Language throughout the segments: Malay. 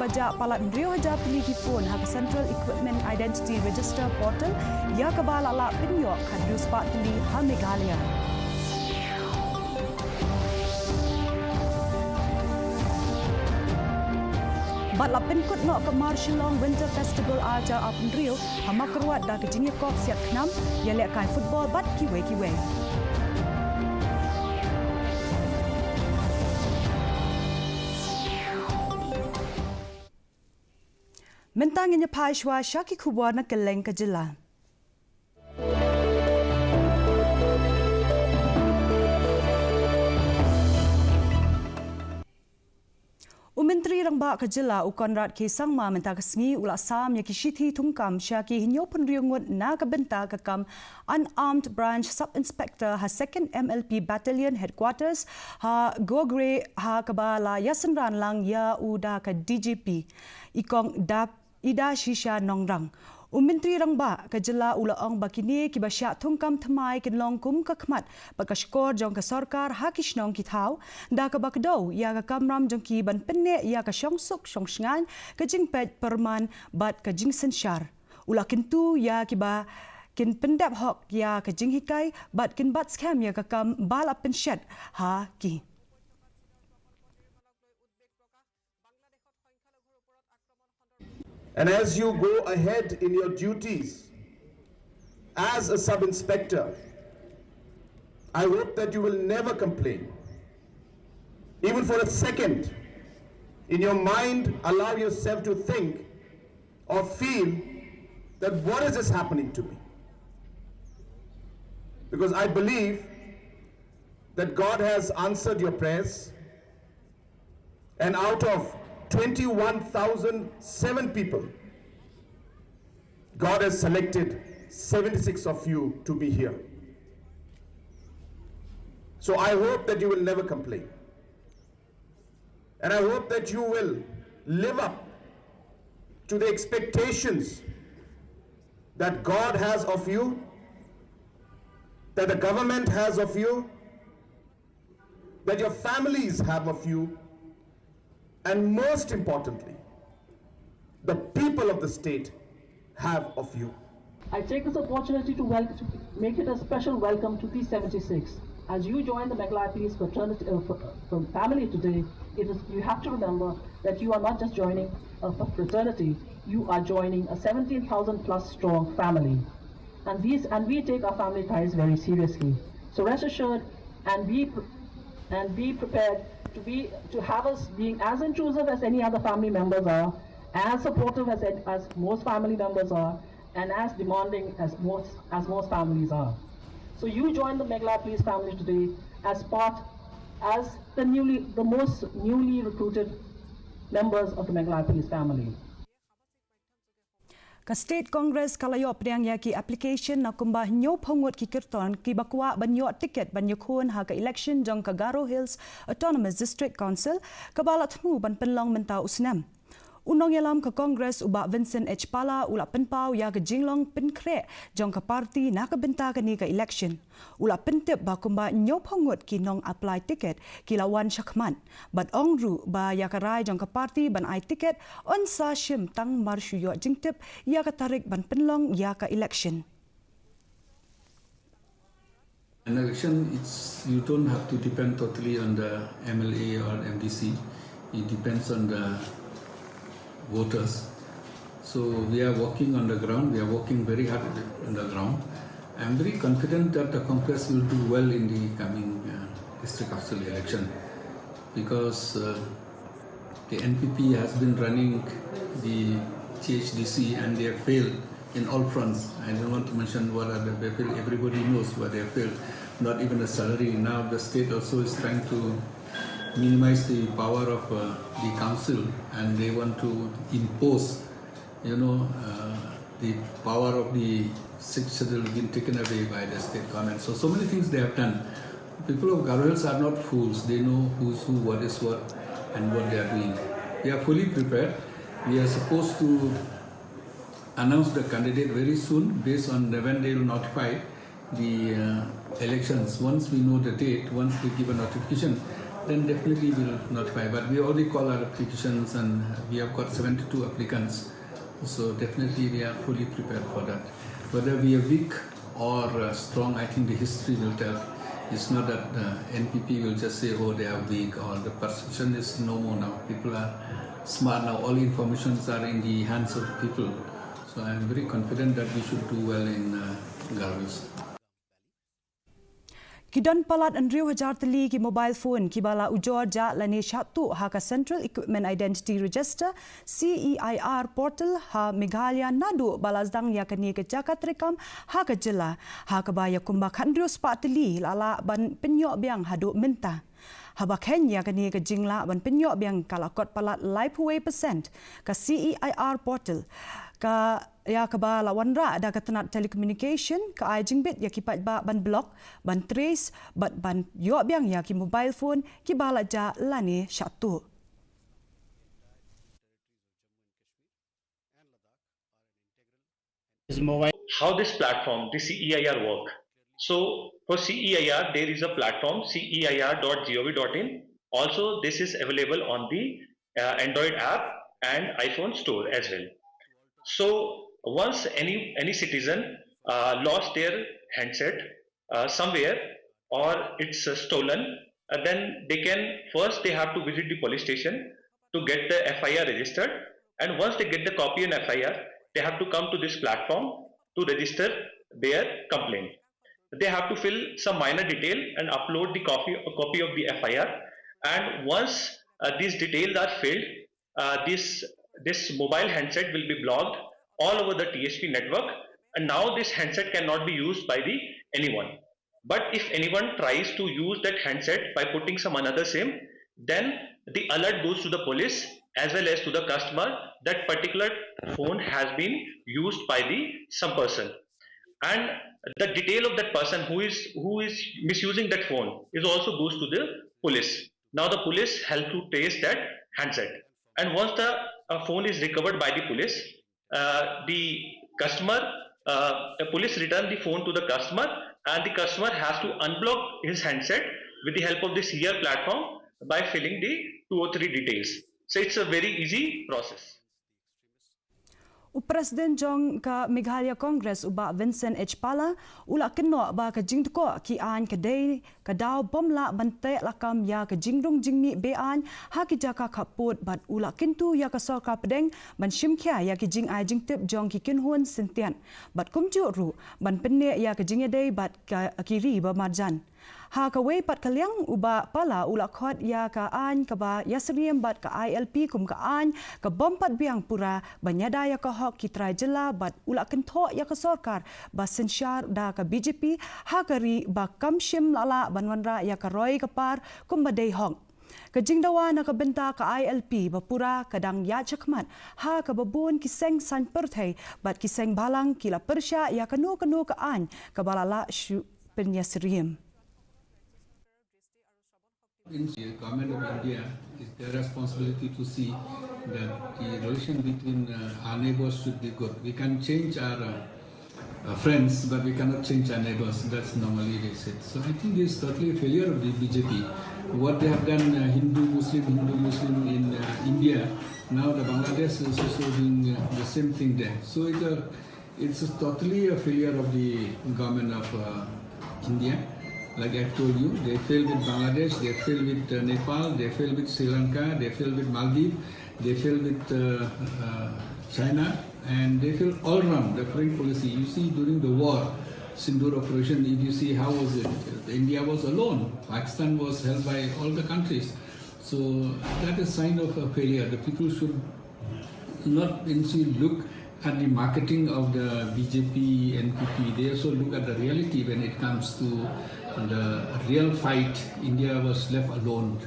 baja palat brio haja pilih phone ha Central Equipment Identity Register Portal ya kabala la pinyok hadu spat pilih ha Meghalaya. Bat la pinkut no ke Marshallong Winter Festival aja apun rio hama keruat dah kejinya kok siap kenam ya lek kai football bat kiwe-kiwe. Mentangnya pai shwa shaki kubwa na keleng ke jela. Menteri Rangba Kejela Konrad K. Sangma minta kesengi ulak sam yang kishiti tungkam syaki hinyo penriungut na kebenta kekam Unarmed Branch Sub-Inspector ha 2nd MLP Battalion Headquarters ha Gogre ha kebala yasenran lang ya uda ke DGP ikong dap ida shisha nongrang. Menteri Rangba Kejela ulaong bakini kibasya tungkam thamai kinlong kum kakmat pagkashkor jong ka sarkar ha kishnong kithaw da ka bakdaw ya ka kamram jong ki ban penne ya ka syongsuk syongsngan ka jingpet perman bat ka jingsen syar ulakin tu ya kiba kin pendap hok ya ka jinghikai bat kin bat scam ya ka kam bal apenshat ha ki. And as you go ahead in your duties as a sub-inspector, I hope that you will never complain. Even for a second, in your mind, allow yourself to think or feel that what is this happening to me? Because I believe that God has answered your prayers, and out of 21,007 people, God has selected 76 of you to be here. So I hope that you will never complain. And I hope that you will live up to the expectations that God has of you, that the government has of you, that your families have of you, and most importantly, the people of the state have of you. I take this opportunity to make it a special welcome to P76. As you join the Meghalaya Police fraternity, family today, you have to remember that you are not just joining a fraternity, you are joining a 17,000 plus strong family. And we take our family ties very seriously. So rest assured and be prepared to have us being as intrusive as any other family members are, as supportive as most family members are, and as demanding as most families are. So you join the Meghalaya Police family today as the most newly recruited members of the Meghalaya Police family. Ka State Congress kalayo priang ya ki application na kumbah nyo pongot ki kirton ki bakwa banyo tiket banyo khun ha ka election jong ka Garo Hills Autonomous District Council kabalat mu ban penlong menta usnam. Unong yalam ka Congress ubak Vincent H. Pala ulak penpau ya ka jinglong penkre jong ka parti na ka benta ka ni ka election. Ulak pentip ba kumba nyo pongot ki nong apply tiket ki lawan syakman. Bat ongru ba ya ka rai jong ka parti ban ai tiket on sa shim tang marshuyo jingtip ya ka tarik ban penlong ya ka election. An election, you don't have to depend totally on the MLA or MDC. It depends on the voters. So we are working on the ground. We are working very hard on the ground. I am very confident that the Congress will do well in the coming district council election, because the NPP has been running the KHASI and they have failed in all fronts. I don't want to mention what they failed. Everybody knows what they have failed. Not even a salary. Now the state also is trying to minimize the power of the council, and they want to impose, the power of the sixth schedule being taken away by the state government. So many things they have done. People of Garo Hills are not fools. They know who's who, what is what, and what they are doing. We are fully prepared. We are supposed to announce the candidate very soon based on when they will notify the elections. Once we know the date, once they give a notification, then definitely we'll notify. But we already call our applications and we have got 72 applicants. So definitely we are fully prepared for that. Whether we are weak or strong, I think the history will tell. It's not that NPP will just say, oh, they are weak, or the perception is no more now. People are smart now. All informations are in the hands of people. So I am very confident that we should do well in Garvis. Kidan palat Andrew Hajar Tali ki mobile phone ki bala ujor ja lani syatu ha ka Central Equipment Identity Register CEIR portal ha Meghalaya nadu balazdang ya kani ke jakat rekam ha ka jela ha ka baya kumbak Andrew Spatli lala ban penyok biang hadu mentah. Haba Kenya kani ke jingla ban penyok biang kalakot palat live away percent ka CEIR portal ka ya ka ba lawan ra ada ka tenat telecommunication ka ai jingbit ya ki pat ba ban block ban trace ban yo biang ya ki mobile phone ki bala ja lani syatu. How this platform, the CEIR work. So for CEIR, there is a platform ceir.gov.in. Also, this is available on the Android app and iPhone store as well. So once any citizen lost their handset somewhere or it's stolen, then they have to visit the police station to get the FIR registered, and once they get the copy and FIR, they have to come to this platform to register their complaint. They have to fill some minor detail and upload the copy of the FIR, and once these details are filled, this mobile handset will be blocked all over the TSP network, and now this handset cannot be used by anyone. But if anyone tries to use that handset by putting some another SIM, then the alert goes to the police as well as to the customer that particular phone has been used by some person, and the detail of that person who is misusing that phone is also goes to the police. Now the police help to trace that handset, and once the phone is recovered by the police, police return the phone to the customer, and the customer has to unblock his handset with the help of this here platform by filling the 2 or 3 details. So it's a very easy process. Presiden Jong ka Meghalaya Congress uba Vincent H. Pala ula kenok ba ka jingtuko ki an kadai kadau bomla bante lakam ya ka jingrung jingmi bean ha ki jaka kaput bat ula kintu ya ka sorka pedeng ban shimkya ya ki jing ai jingtip jong ki kinhun sintian bat kumju ru ban penne ya ka jingedai bat ka kiri ba marjan. Ha ka wei pat kaliang uba pala ula khot ya ka an ka ba yasriem bat ka ILP kum ka an ka bompat biang pura banyada ya ka hok ki trai jela bat ula kentho ya ka sorkar ba sensyar da ka BJP ha ka ri ba kamshim lala banwanra ya ka roy ka par kum ba dei hong. Kajingdawa na kabenta ka ILP bapura kadang ya chakmat ha ka babun kiseng san perthai bat kiseng balang kila persya ya kanu ka an ka balala shu penyasriem. In the government of India, it's their responsibility to see that the relation between our neighbors should be good. We can change our friends, but we cannot change our neighbors. That's normally they said. So I think this is totally a failure of the BJP. What they have done, Hindu-Muslim in India, now the Bangladesh is also doing the same thing there. So it's totally a failure of the government of India. Like I told you, they failed with Bangladesh, they failed with Nepal, they failed with Sri Lanka, they failed with Maldives, they failed with China, and they failed all around the foreign policy. You see, during the war, Sindoor operation, if you see how was it, India was alone. Pakistan was held by all the countries. So that is a sign of a failure. The people should not look at the marketing of the BJP, NPP. They also look at the reality when it comes to the real fight. India was left alone.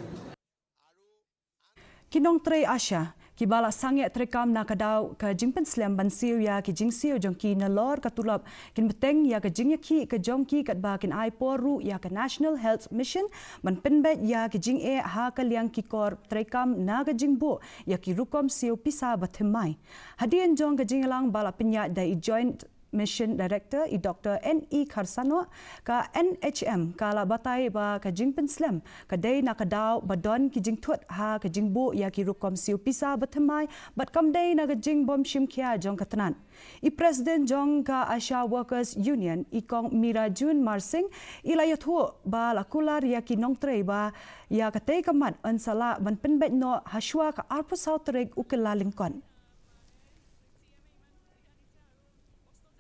Kinong Trey Asha, kibala sangyat terekam na kadau ka jingpen slam bansiu ya ki jingsiu jongki na lor katulap kin beteng ya ka jingyaki ka jongki kat ba kin ai poru ya ka National Health Mission ban penbet ya ki jing e ha ka liang ki kor terekam na ka jingbo ya ki rukom siu pisa bathemai. Hadian jong ka jinglang bala penya dai joint Mission Director i Dr. N.E. Karsano ka NHM kala batai ba ka jing penslam ka day nakadaw badon ki jing thut ha ka jing bo ya ki rukom siu pisa bathamai bat kam day na ka jing bom shim kya jong katanan i President jong ka Asha Workers Union i kong Mira Jun Marsing ilayo thu ba lakular ya ki nong trei ba ya ka tay kamat ansala ban penbet no haswa ka arpo sautreg ukelalingkon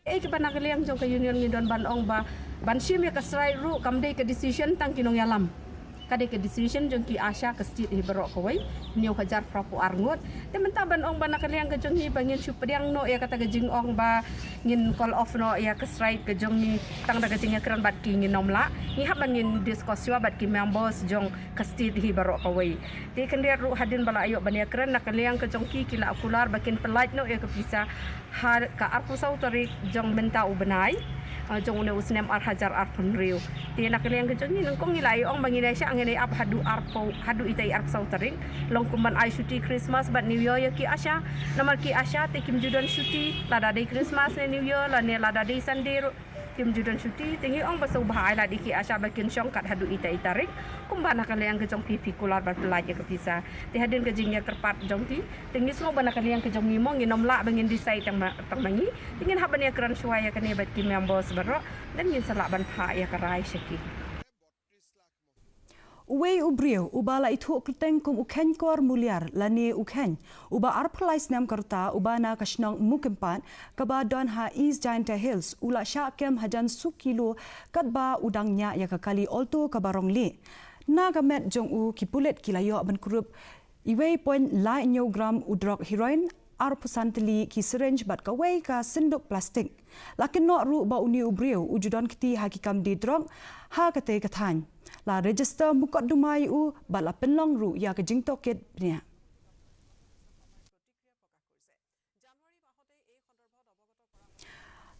ke panagaliang jong ka union ngidon ban ong ba ban sim ya ka strai ru kam dei ka decision tang kinong yalam kade ka decision jong ki Asha ka stit hi berok kawai niu hajar prapu arngut te menta ban ong banakaliang ka jong ni bangin supediang no ya kata ka jing ong ba ngin call off no ya ka strai ka jong ni tang daga jing kran bat ki ngin nomla ni hab ngin diskusio bat ki members jong ka stit hi berok kawai te kan dia ru hadin bala ayo ban ya kran nakaliang ka jong ki kila akular bakin pelait no ya ka pisa har ka arpu sautari jong menta ubenai jong ne usnem ar hajar ar penriu ti nakaliang ka jong ni nangkong ilai ong bangin Asha angin ap hadu itai arp sautering long kumban ai syuti Christmas bat New Year ya ki Asha namar ki Asha te kim judan syuti lada day Christmas ne New Year la ne lada day Sunday kim judan syuti tingi ong basau bahai la di ki Asha bakin syong kat hadu itai tarik kumban nakaliang ke jong pipi kular bat pelaj ke pisa ti hadin ke jingnya kerpat jong ti tingi semua banakaliang ke jong ni mong nginom la bangin disai tang mangi tingin haban ya kran suaya kane bat ki members baro dan ngin salak ban pha ya karai syaki Uwe ubriu ubala itu kuteng kum ukhen kor muliar lani ukhen uba arplais nam karta ubana kashnang mukempan kaba don ha East Giant Hills ula sha kem hajan sukilo katba udangnya ya kakali olto kabarongli na gamet jong u kipulet kilayo ban kurup iwe point la gram udrok heroin arpusantli ki syringe bat kawai ka senduk plastik lakin no ru ba uni ubriu ujudon kiti hakikam di drog ha kate kathan la register mukot dumai u bala penlong ru ya ke jing toket nia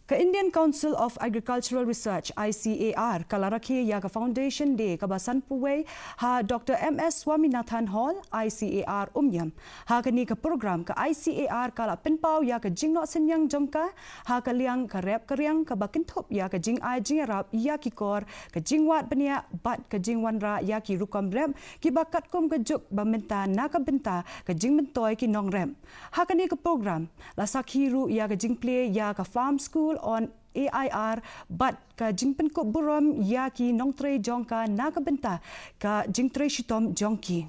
Ka Indian Council of Agricultural Research ICAR kalaraki ya ka Foundation Day kabasan puway ha Dr. MS Swaminathan Hall ICAR umyam ha kani ka program ka ICAR kala penpau ya ka jingno senyang jongka ha kaliang ka rep karyang ka bakintop ya ka jing ai jing rap ya ki kor ka jingwat benia bat ka jingwan ra ya ki rukom rem ki bakat kum ka juk bamenta na ka benta ka jing mentoy ki nong rem ha kani ka program la sakhiru ya ka jing play ya ka farm school on AIR bat ka jingpen ko buram ya ki nong tre jongka na ka benta ka jing tre shitom jongki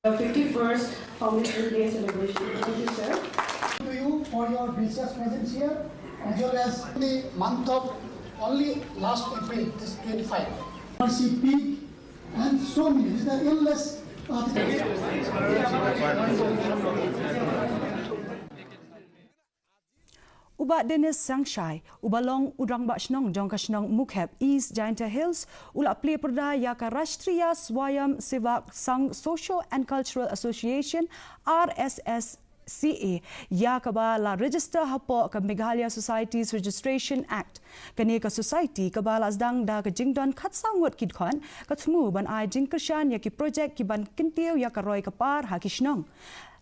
The 51st Foundation Day celebration. Thank you, sir. To you for your gracious presence here, as well as the month of only last April, this 25. Mercy Peak and so many. These are illness. Uba Dennis Sangshai, ubalong udang ba shnong jong ka shnong mukhep East Giant Hills, ula play perda ya ka Rashtriya Swayam Sevak Sangh Social and Cultural Association RSSCA ya ka ba la register hapo ka Meghalaya Societies Registration Act. Kani ka society ka ba la zdang da ka jingdon khat sangot kid khon ka thumu ban ai jing krishan ya ki project ki ban kintiu ya ka roy ka par ha ki shnong.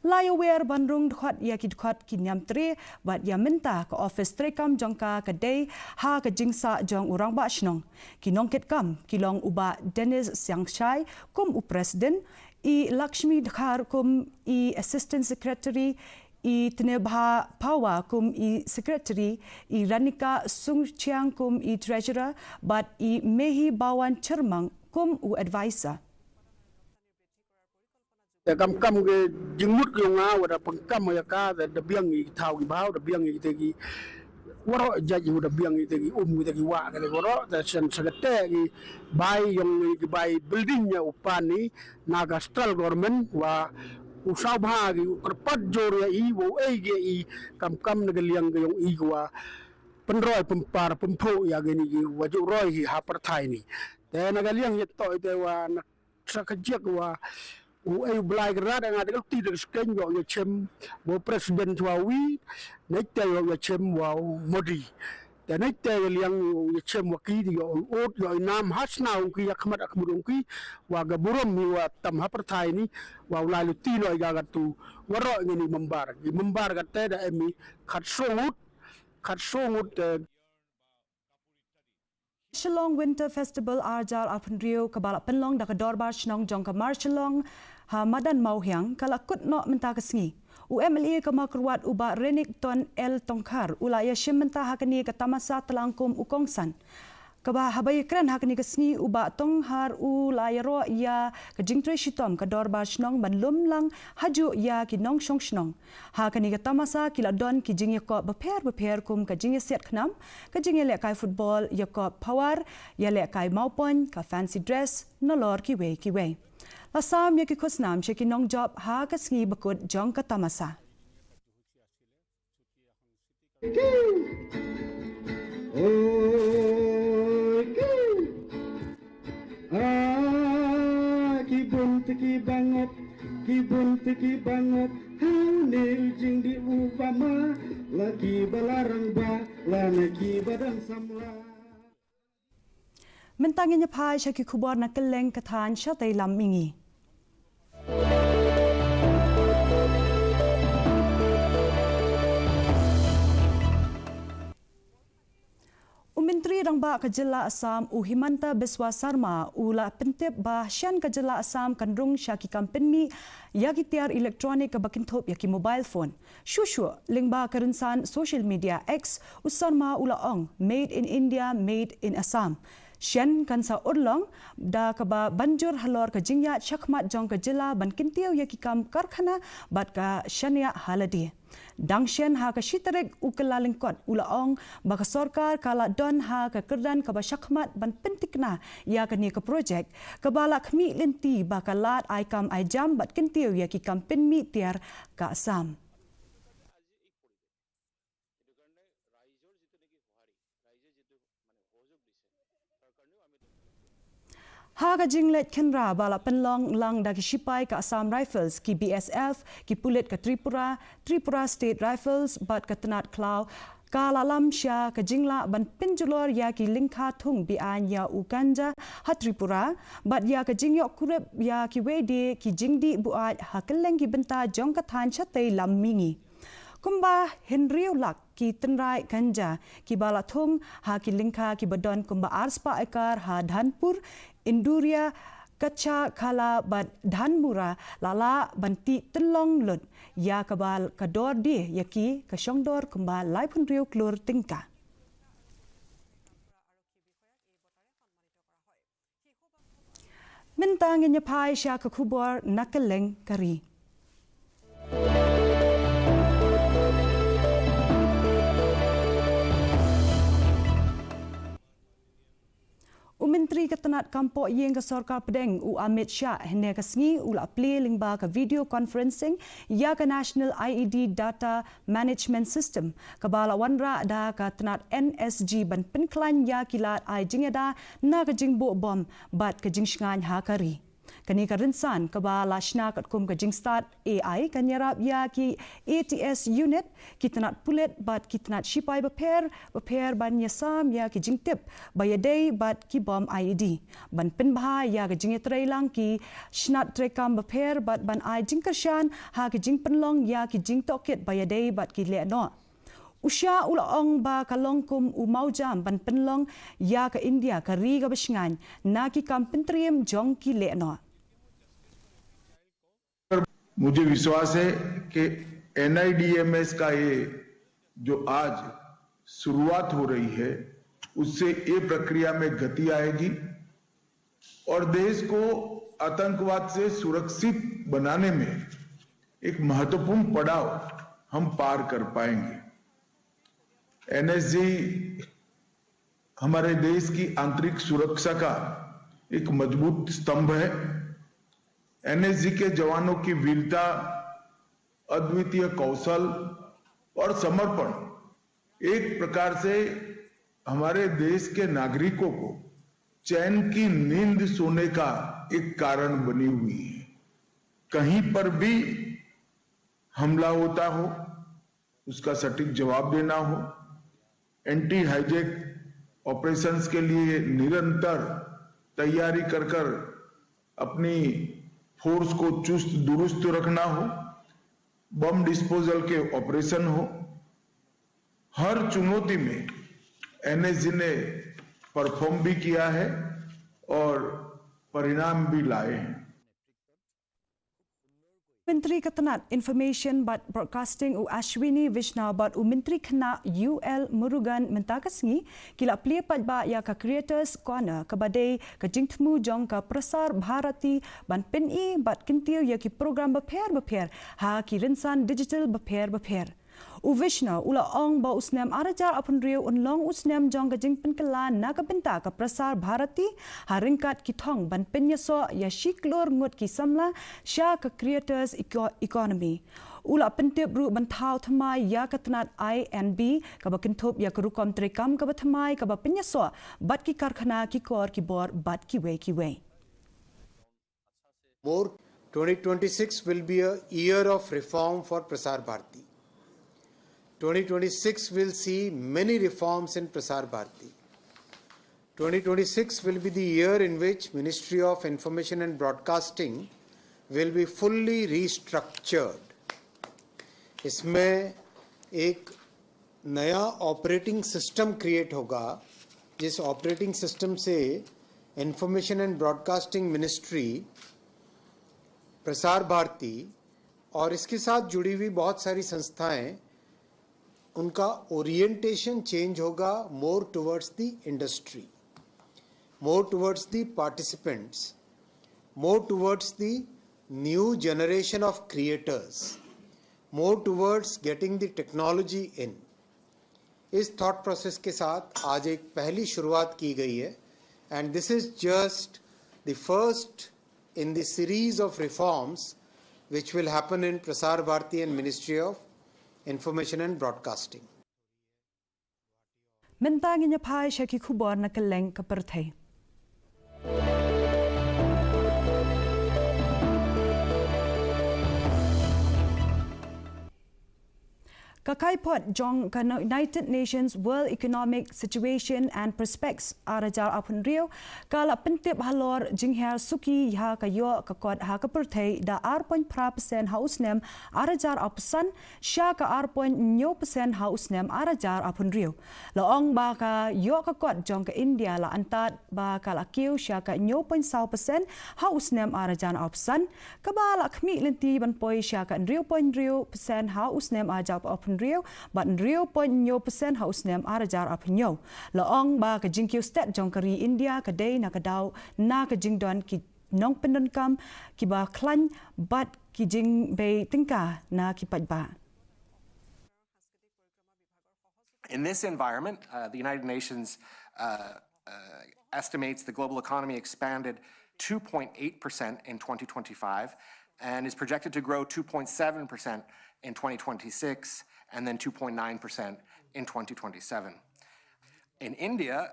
Layower bandrung khot ya ki khot ki nyam tre bat ya minta ka office trekam jongka ka day ha ka jingsa jong urang ba shnong ki nongket kam ki long uba Dennis Sangshai kum u president i Lakshmi Dhar kum i assistant secretary i Tinebha Pawa kum i secretary i Ranika Sungchiang kum i treasurer bat i Mehi Bawan Chermang kum u advisor kam ke jingmut ke nga wada pengkam ya ka da biang i thau ki bau da biang i te ki waro jaji da biang i te ki ki te ki wa ka waro da sen sagate ki bai yong ki bai building ya upani naga central government wa usau bha ki kerpat jor ya i wo e ge i kam nagaliang ke yong i wa penroi pempar pempo ya ge ni ki wa ju roi hi ha parthai ni te nagaliang ye to te wa na sakajek wa ai blai grad ang ada ti de sken yo yo chem wo president wa wi ne te yo chem wa modi แต่ในแต่เลี้ยงเชื่อมวกีที่โอ๊ตยอยน้ำฮัชนาองกียักษ์มัดอักบุรงกีว่ากบุรมมีว่าตำฮัประทายนี้ว่าลายลุตีลอยกากัตูวรอเงินมัมบาร์กันแต่ได้มีขัดโซ่งุดShillong Winter Festival Arjal Apunrio kabala penlong dak dorbar shnong jong kamar Shillong ha madan mau hyang kala kut no menta kasngi UMLA kama kerwat uba Renik Ton El Tongkar ulaya shim menta hakani ka tamasa telangkum ukongsan kaba habai kran hakani kasngi uba Tonghar ulaya ro ya ka jingtre shitom ka dorbar shnong ban lumlang haju ya ki nong shong shnong hakani ka tamasa kila don ki jing ko beper kum ka jing set khnam ka jing le kai football ya ko power ya le kai maupon ka fancy dress nolor ki we Lasam ya ki khusnam che ki nong job ha ka sngi bakut jong ka tamasa Kibun tiki banget hane ujing di ubama lagi balarang ba lana ki badang samla Mentangnya pai syaki kubor na keleng katan syatai lam mingi Menteri Rangba Kejela Assam Himanta Biswa Sarma ula pentip bahsyan Kejela Assam kandrung syaki kampenmi yaki tiar elektronik kabakintop yaki mobile phone. Shushu lingba kerensan social media X usarma ula ong made in India, made in Assam. Shen kansa urlong da kaba banjur halor ka jingya chakmat jong Kejela ban kintiau yaki kam karkhana bat ka shania haladi. Dang shen ha ka shitarik ukelalingkot ula ong baka sorkar kala don ha ka kerdan ka basyakmat ban pentikna ya ka ni ka projek ka balak mi lenti baka lat ai kam ai jam bat kentiu ya ki kampen mi tiar ka Assam. Haga jinglet kenra bala penlong lang dagi sipai ka Assam Rifles ki BSF ki pulit ka Tripura State Rifles bat ka tenat klau kala lamsya ka jingla ban pinjulor ya ki lingkha thung bi an ya Uganda ha Tripura bat ya ka jingyok kurep ya ki wede ki jingdi buat ha keleng ki benta jong ka than chatai lammingi kumba Henry Lak ki tenrai ganja ki bala thung ha ki lingkha ki badon kumba arspa ekar ha Dhanpur Induria kacha khala bad Dhanmura lala banti telong lut ya kabal kador di yaki kasyongdor kumba laipun riu klur tingka Mentang nyapai sya kakubor nakeleng kari Menteri Ketenat Kampok Yeng ke Sorkar Pedeng Amit Shah hendak kesngi ula play lingba ke video conferencing ya ke National IED Data Management System kebala wanra da ke tenat NSG ban penklan ya kilat ai jingeda na ke jingbo bom bat ke jingsngan ha kari kani karensan kebala shna kat kum ke jingstart AI kanyarap ya ki ATS unit kitnat pulet bat kitnat shipai beper ban yasam ya ki jingtip bayadai bat ki bom IED ban penbha ya ke jingetrai lang ki shnat trekam beper bat ban ai jingkershan ha ki jingpenlong ya ki jingtokit bayadai bat ki lekno Usya ula ong ba kalongkum umaujam ban penlong ya ke India ke ri ke besngan na ki kampentrium jong ki lekno मुझे विश्वास है कि NIDMS का ये जो आज शुरुआत हो रही है उससे ये प्रक्रिया में गति आएगी और देश को आतंकवाद से सुरक्षित बनाने में एक महत्वपूर्ण पड़ाव हम पार कर पाएंगे NSG हमारे देश की आंतरिक सुरक्षा का एक मजबूत स्तंभ है NSG के जवानों की वीरता अद्वितीय कौशल और समर्पण एक प्रकार से हमारे देश के नागरिकों को चैन की नींद सोने का एक कारण बनी हुई है कहीं पर भी हमला होता हो उसका सटीक जवाब देना हो एंटी हाईजैक ऑपरेशंस के लिए निरंतर तैयारी कर अपनी फोर्स को चुस्त दुरुस्त रखना हो, बम डिस्पोजल के ऑपरेशन हो, हर चुनौती में एनएसजी ने परफॉर्म भी किया है और परिणाम भी लाए हैं। Menteri Ketenat Information but Broadcasting u Ashwini Vishnu but u Menteri Kena UL Murugan mentakasngi kila plipat ba ya ka creators corner kabadai ka jingtmu jong ka Prasar Bharati ban PNI bat kintiu ya ki program beper ha ki rinsan digital beper u Vishnu ula ong ba usnam arajar apun riu unlong usnam jong ka jing penkelan na ka benta ka Prasar Bharati ha ringkat ki thong ban penyaso ya shiklor ngut ki samla sha ka creators economy ula pentip ru bantau thamai ya ketenat INB ka ba kintop ya ka rukom trekam ka ba thamai ka ba penyaso bat ki karkhana ki kor ki bor bat ki way More 2026 will be a year of reform for Prasar Bharati. 2026 will see many reforms in Prasar Bharati. 2026 will be the year in which Ministry of Information and Broadcasting will be fully restructured. इसमें एक नया operating system create होगा जिस operating system से information and broadcasting ministry, Prasar भारती और इसके साथ जुड़ी हुई बहुत सारी संस्थाएं, उनका ओरिएंटेशन चेंज होगा more towards the industry, more towards the participants, more towards the new generation of creators, more towards getting the technology in. इस थॉट प्रोसेस के साथ आज एक पहली शुरुआत की गई है and this is just the first in the series of reforms which will happen in Prasar Bharati and Ministry of Information and Broadcasting. Mentang inya pai syaki kubor na keleng ka perthai. Kakaipot jong ka United Nations World Economic Situation and Prospects arajar apun rio kala pentip halor jingher suki ha kayo kakot ha kaperthai da 4.5% hausnem arajar apusan sya ka 4.9% hausnem arajar apun rio laong ba ka yo kakot jong ka India la antat ba kala kiu sya ka 9.7% hausnem arajan apusan kabala khmi lenti ban poi sya ka 0.0% hausnem ajab apun Rio, but 0.9% haus nem arajar apnyo. Laong ba ka jingkiu stat jong kari India ka day na ka daw na ka jingdon ki nong pendon kam ki ba klan but ki jing bay tingka na ki ba. In this environment, the United Nations estimates the global economy expanded 2.8% in 2025 and is projected to grow 2.7% in 2026 and then 2.9% in 2027. In India,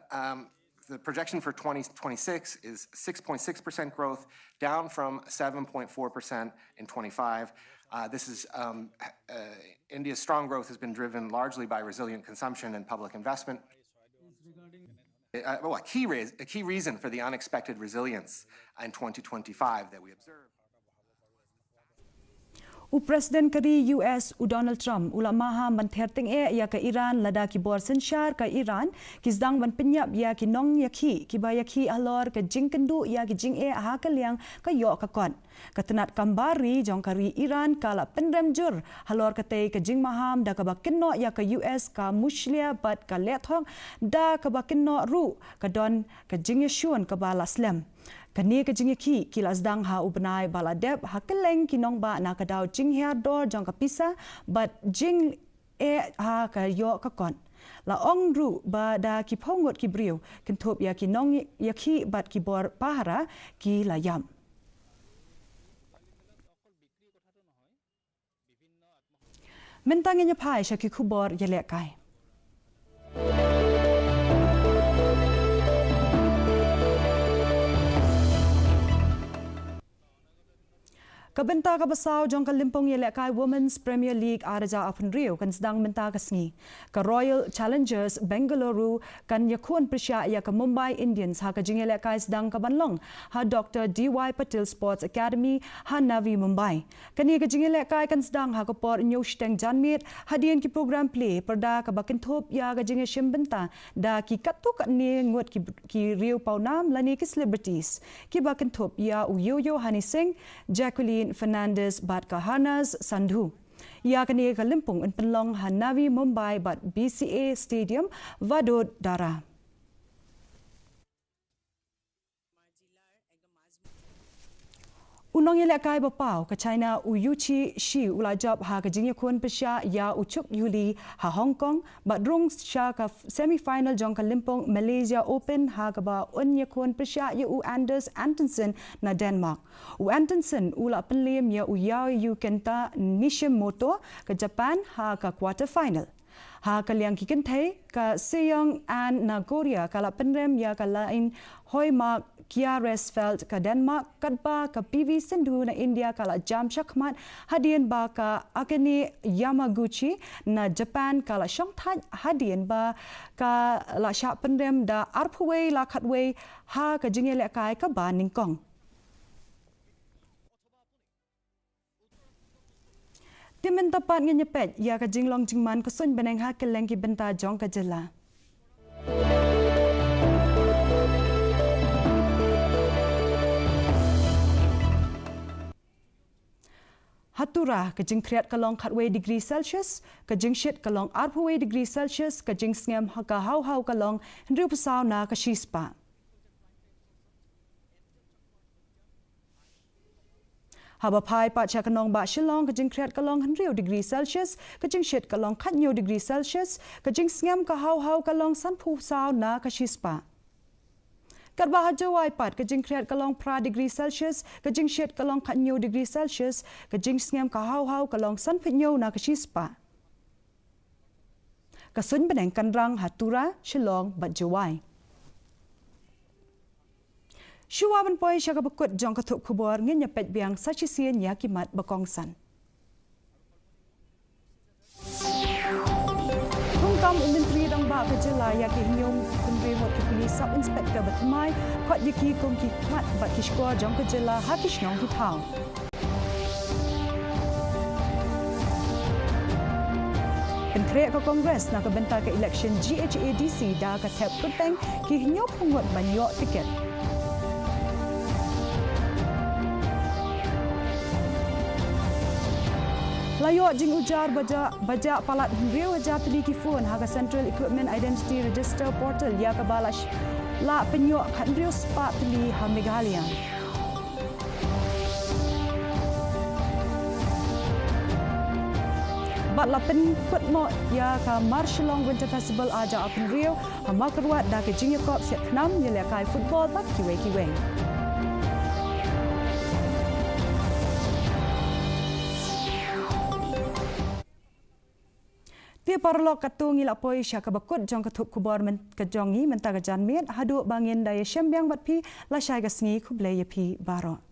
the projection for 2026 is 6.6% growth, down from 7.4% in 25. This is India's strong growth has been driven largely by resilient consumption and public investment. A key reason for the unexpected resilience in 2025 that we observed. U Presiden kari US u Donald Trump ula maha mentherting ya ka Iran lada ki bor sensyar ka Iran ki sedang ban penyap ya ki nong yakhi ki bayakhi alor ka jing kendu ya ki jing ha ka liang ka yo ka kon katenat kambari jong kari Iran kala pendrem jur halor ka tei ka jing maham da ka bakinno ya ka US ka muslia bat ka lethong da ka bakinno ru ka don ka jing yashun ka balaslam kani ka jing ki kilas dang ha ubnai baladeb ha keleng kinong ba na ka daw jing her dor jong ka pisa but jing ha ka yo ka kon la ong ru ba da ki pongot ki briu kentop ya ki nong ya ki bat ki bor pahara ki la yam mentangnya pai syaki kubor yelek kai Kabenta kabasau jong kalimpong yelekai Women's Premier League araja apun Rio kan sedang menta kasngi. Ka Royal Challengers Bengaluru kan yakun persya ya ke Mumbai Indians ha ka jing yelekai sedang ka Banlong ha Dr. D.Y. Patil Sports Academy ha Navi Mumbai. Kani ka jing yelekai kan sedang ha ka por Nyoshteng Janmit hadian ki program play perda ka bakintop ya ka jing shim benta da ki katuk ni ngot ki Rio Paunam lani ki celebrities. Ki bakintop ya Uyoyo Hani Singh, Jacqueline Fernandez bat Kahanas Sandhu. Ia kini kalimpung in penlong Hanavi Mumbai bat BCA Stadium Vadodara. Unong yelekai bapau ke China Uyuchi Shi ula job ha ke jingya kun pesya ya ucuk Yuli ha Hong Kong bat rung sya ka semi-final jong kalimpong Malaysia Open ha ke ba unya kun pesya ya U Anders Antonsen na Denmark. U Antonsen ula penlim ya Uyao Yu Kenta Nishimoto ke Japan ha ke quarter final. Ha kaliang kikin thai ka Seong An na Korea kala penrem ya ka lain Hoi Mark Kia Resfeld ka Denmark kadba ka PV Sindhu na India kala Jam Shakmat hadian ba ka Akane Yamaguchi na Japan kala Shongthaj hadian ba ka la sha penrem da Arphuwei la Khatwei ha ka jingele kai ka ba Ningkong. Timen tapat nganyepet ya ka jinglong jingman ko sun beneng ha keleng ki benta jong ka jela. Hatura ka jing kriat kalong khatwei degree Celsius, ka jing shit kalong arphuwei degree Celsius, ka jing sngem ha ka hau kalong hendru pasau na ka shispa. Haba pai pa cha kanong ba shilong ka jing kriat kalong 100 degree Celsius, ka jing shit kalong khatnyo degree Celsius, ka jing sngam ka hau kalong sanphu sao na ka shispa. Kadba hajawai pat ka jing kriat kalong pra degree Celsius, ka jing shit kalong khatnyo degree Celsius, ka jing sngam ka hau kalong sanphnyo na ka shispa. Ka sun beneng kanrang hatura shilong bat jawai. Shuaban poi sya ka bakut jong ka thuk khubor ngin nyapet biang sachisian ya kimat bakongsan. Hungkam Menteri Rang Ba Kejela ya ki hinyong Menteri Hot ki Polis Sub Inspector Batamai khot yaki kong ki mat bat ki skor jong Kejela habis nyong ki thau. Penkrek ke Kongres nak benta ke election GHADC dah ka tap kuteng ki hinyong pungut banyok tiket. Layok jing ujar bajak palat Rio ajar teliki phone haga Central Equipment Identity Register Portal ya ka balash la penyok khat Rio spa teli ha Meghalaya. Bat la pen put mo ya ka Marshallong Winter Festival aja apun Rio ha makarwat da ke jing yakop set nam ya kai football bat kiwe. Dia parlok katung ilak poi sya ka bakut jong katuk kubor ka jongi menta ka janmit haduk bangin daya syambiang bat pi la syai ka sngi ku blay pi barot.